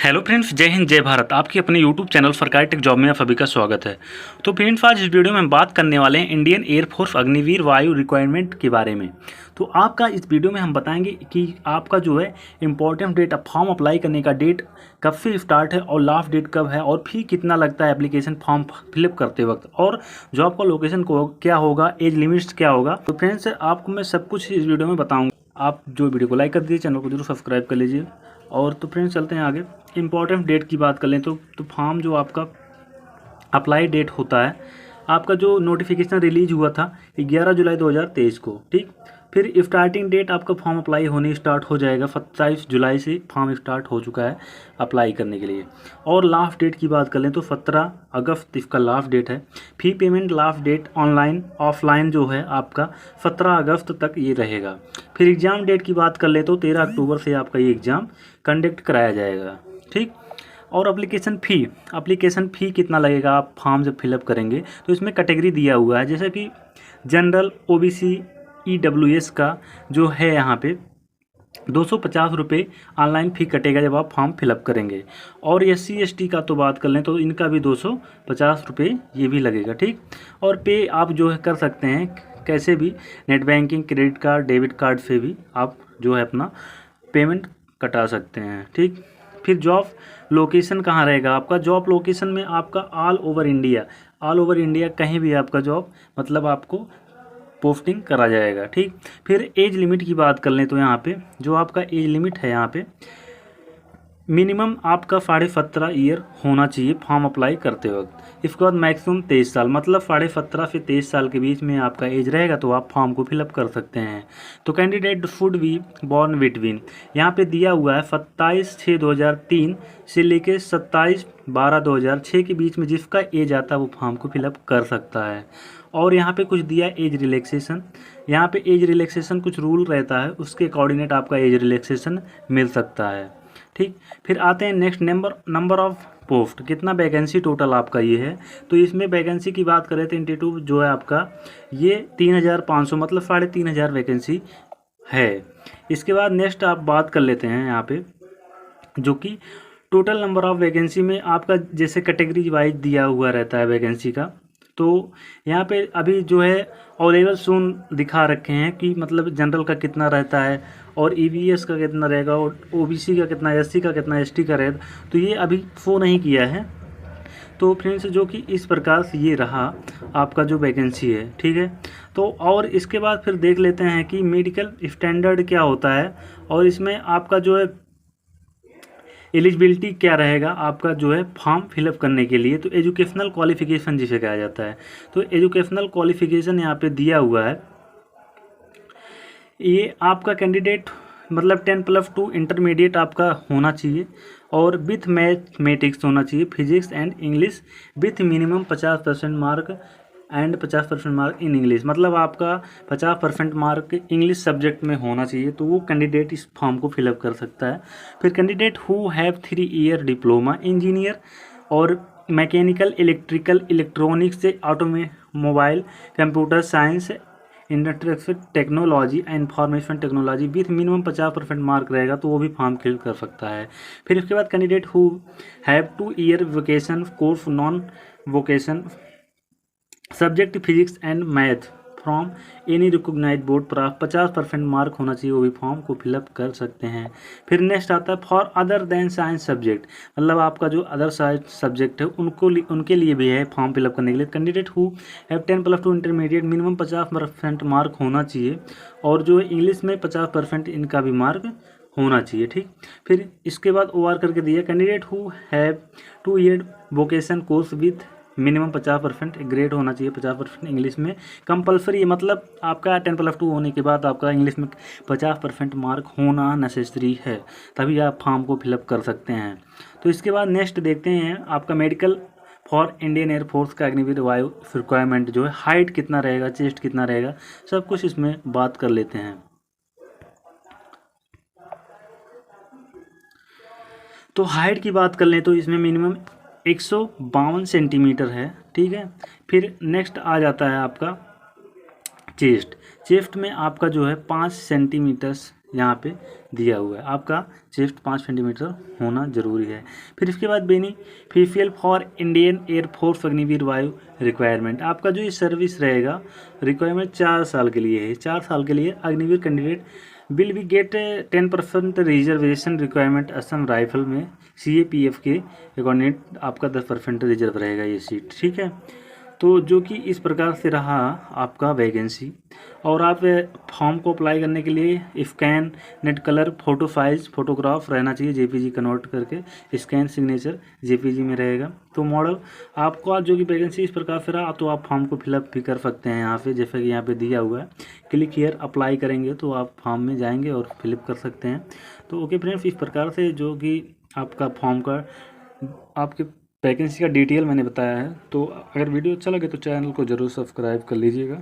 Hello friends, जय हिंद जय भारत। आपके अपने यूट्यूब चैनल सरकारी टेक जॉब में आप सभी का स्वागत है। तो फ्रेंड्स, आज इस वीडियो में हम बात करने वाले हैं इंडियन एयरफोर्स अग्निवीर वायु रिक्वायरमेंट के बारे में। तो आपका इस वीडियो में हम बताएंगे कि आपका जो है इम्पोर्टेंट डेट, फॉर्म अप्लाई करने का डेट कब से स्टार्ट है और लास्ट डेट कब है और फी कितना लगता है एप्लीकेशन फॉर्म फिलअप करते वक्त, और जॉब का लोकेशन को क्या होगा, एज लिमिट्स क्या होगा। तो फ्रेंड्स, आपको मैं सब कुछ इस वीडियो में बताऊँगा। आप जो वीडियो को लाइक कर दीजिए, चैनल को जरूर सब्सक्राइब कर लीजिए। और तो फ्रेंड्स, चलते हैं आगे। इम्पॉर्टेंट डेट की बात कर लें तो फॉर्म जो आपका अप्लाई डेट होता है, आपका जो नोटिफिकेशन रिलीज हुआ था 11 जुलाई 2023 को, ठीक। फिर स्टार्टिंग डेट आपका फॉर्म अप्लाई होने स्टार्ट हो जाएगा 27 जुलाई से फॉर्म स्टार्ट हो चुका है अप्लाई करने के लिए। और लास्ट डेट की बात कर लें तो 17 अगस्त इसका लास्ट डेट है। Fee payment last date online offline जो है आपका 17 अगस्त तक ये रहेगा। फिर एग्ज़ाम डेट की बात कर ले तो 13 अक्टूबर से आपका ये एग्ज़ाम कंडक्ट कराया जाएगा, ठीक। और एप्लीकेशन फ़ी कितना लगेगा, आप फॉर्म जब फिलअप करेंगे तो इसमें कैटेगरी दिया हुआ है, जैसे कि जनरल, ओबीसी, ईडब्ल्यूएस का जो है यहाँ पे 250 रुपये ऑनलाइन फ़ी कटेगा जब आप फॉर्म फिलअप करेंगे। और SC ST का तो बात कर लें तो इनका भी 250 रुपये ये भी लगेगा, ठीक। और पे आप जो है कर सकते हैं कैसे भी, net banking, credit card, debit card से भी आप जो है अपना पेमेंट कटा सकते हैं, ठीक। फिर जॉब लोकेशन कहाँ रहेगा आपका, जॉब लोकेशन में आपका ऑल ओवर इंडिया कहीं भी आपका जॉब मतलब आपको पोस्टिंग करा जाएगा, ठीक। फिर एज लिमिट की बात कर लें तो यहाँ पे जो आपका एज लिमिट है, यहाँ पे मिनिमम आपका 17.5 ईयर होना चाहिए फॉर्म अप्लाई करते वक्त। इसके बाद मैक्सिमम 23 साल, मतलब 17.5 से 23 साल के बीच में आपका एज रहेगा तो आप फॉर्म को फिलअप कर सकते हैं। तो candidate should be born between, यहाँ पे दिया हुआ है 27/6/2003 से लेके 27/12/2006 के बीच में जिसका एज आता है वो फॉर्म को फिलअप कर सकता है। और यहाँ पे कुछ दिया एज रिलैक्सेशन, यहाँ पे एज रिलैक्सेशन कुछ रूल रहता है, उसके अकॉर्डिनेट आपका एज रिलैक्सेशन मिल सकता है, ठीक। फिर आते हैं नेक्स्ट, नंबर ऑफ पोस्ट, कितना वैकेंसी टोटल आपका ये है। तो इसमें वैकेंसी की बात करें तो इंस्टीट्यूट जो है आपका ये 3500 मतलब 3500 वैकेंसी है। इसके बाद नेक्स्ट आप बात कर लेते हैं यहाँ पे जो कि टोटल नंबर ऑफ वैकेंसी में आपका जैसे कैटेगरी वाइज दिया हुआ रहता है वैकेंसी का। तो यहाँ पे अभी जो है अवेलेबल सून दिखा रखे हैं कि मतलब जनरल का कितना रहता है और EVS का कितना रहेगा और OBC का कितना, SC का कितना, ST का रहेगा, तो ये अभी शो नहीं किया है। तो फ्रेंड्स, जो कि इस प्रकार से ये रहा आपका जो वैकेंसी है, ठीक है। तो और इसके बाद फिर देख लेते हैं कि मेडिकल स्टैंडर्ड क्या होता है और इसमें आपका जो है एलिजिबिलिटी क्या रहेगा आपका जो है फॉर्म फिलअप करने के लिए। तो एजुकेशनल क्वालिफिकेशन जिसे कहा जाता है, तो एजुकेशनल क्वालिफिकेशन यहाँ पे दिया हुआ है। ये आपका कैंडिडेट मतलब 10+2 इंटरमीडिएट आपका होना चाहिए और विथ मैथमेटिक्स होना चाहिए, physics and English with minimum 50% mark and 50% mark in English, मतलब आपका 50% मार्क इंग्लिश सब्जेक्ट में होना चाहिए, तो वो कैंडिडेट इस फॉर्म को फिलअप कर सकता है। फिर candidate who have 3 year diploma engineer और मैकेनिकल, इलेक्ट्रिकल, इलेक्ट्रॉनिक्स से automobile, computer science, industrial technology, information technology with minimum 50% mark रहेगा तो वो भी फॉर्म फिल कर सकता है। फिर इसके बाद candidate who have 2 year vocation course non vocation subject physics and math from any recognized board पर 50% मार्क होना चाहिए, वो भी फॉर्म को फिलअप कर सकते हैं। फिर नेक्स्ट आता है for other than science subject, मतलब आपका जो अदर साइंस सब्जेक्ट है उनके लिए भी है फॉर्म फिलअप करने के लिए। Candidate who have 10+2 intermediate minimum 50% mark होना चाहिए और जो इंग्लिश में 50% इनका भी मार्क होना चाहिए, ठीक। फिर इसके बाद OR करके दिया candidate who have 2 year vocation course with minimum 50% grade होना चाहिए, 50% इंग्लिश में कंपलसरी, मतलब आपका 10+2 होने के बाद आपका इंग्लिश में 50% मार्क होना नेसेसरी है, तभी आप फॉर्म को फिलअप कर सकते हैं। तो इसके बाद नेक्स्ट देखते हैं आपका मेडिकल फॉर इंडियन एयरफोर्स का अग्निवीर वायु रिक्वायरमेंट जो है, हाइट कितना रहेगा, चेस्ट कितना रहेगा, सब कुछ इसमें बात कर लेते हैं। तो हाइट की बात कर लें तो इसमें मिनिमम 152 सेंटीमीटर है, ठीक है। फिर नेक्स्ट आ जाता है आपका चेस्ट में आपका जो है 5 सेंटीमीटर्स यहाँ पे दिया हुआ है। आपका चेस्ट 5 सेंटीमीटर होना जरूरी है। फिर इसके बाद beneficial for Indian air force Agniveer वायु रिक्वायरमेंट। आपका जो ये सर्विस रहेगा रिक्वायरमेंट 4 साल के लिए है। 4 साल के लिए Agniveer candidate will be get 10% reservation requirement. Assam rifle में CAPF के अकॉर्डिनेट आपका 10% रिजर्व रहेगा ये सीट, ठीक है। तो जो कि इस प्रकार से रहा आपका वैकेंसी। और आप फॉर्म को अप्लाई करने के लिए scan net colour photo files photograph रहना चाहिए, JPG कन्वर्ट करके स्कैन सिग्नेचर JPG में रहेगा। तो मॉडल आपका जो कि वैकेंसी इस प्रकार से रहा, तो आप फॉर्म को फिलअप भी कर सकते हैं यहाँ पे, जैसे कि यहाँ पे दिया हुआ है। क्लिक हियर अप्लाई करेंगे तो आप फॉर्म में जाएंगे और फिलअप कर सकते हैं। तो ओके फ्रेंड्स, इस प्रकार से जो कि आपका फॉर्म का आपके वैकेंसी का डिटेल मैंने बताया है। तो अगर वीडियो अच्छा लगे तो चैनल को ज़रूर सब्सक्राइब कर लीजिएगा।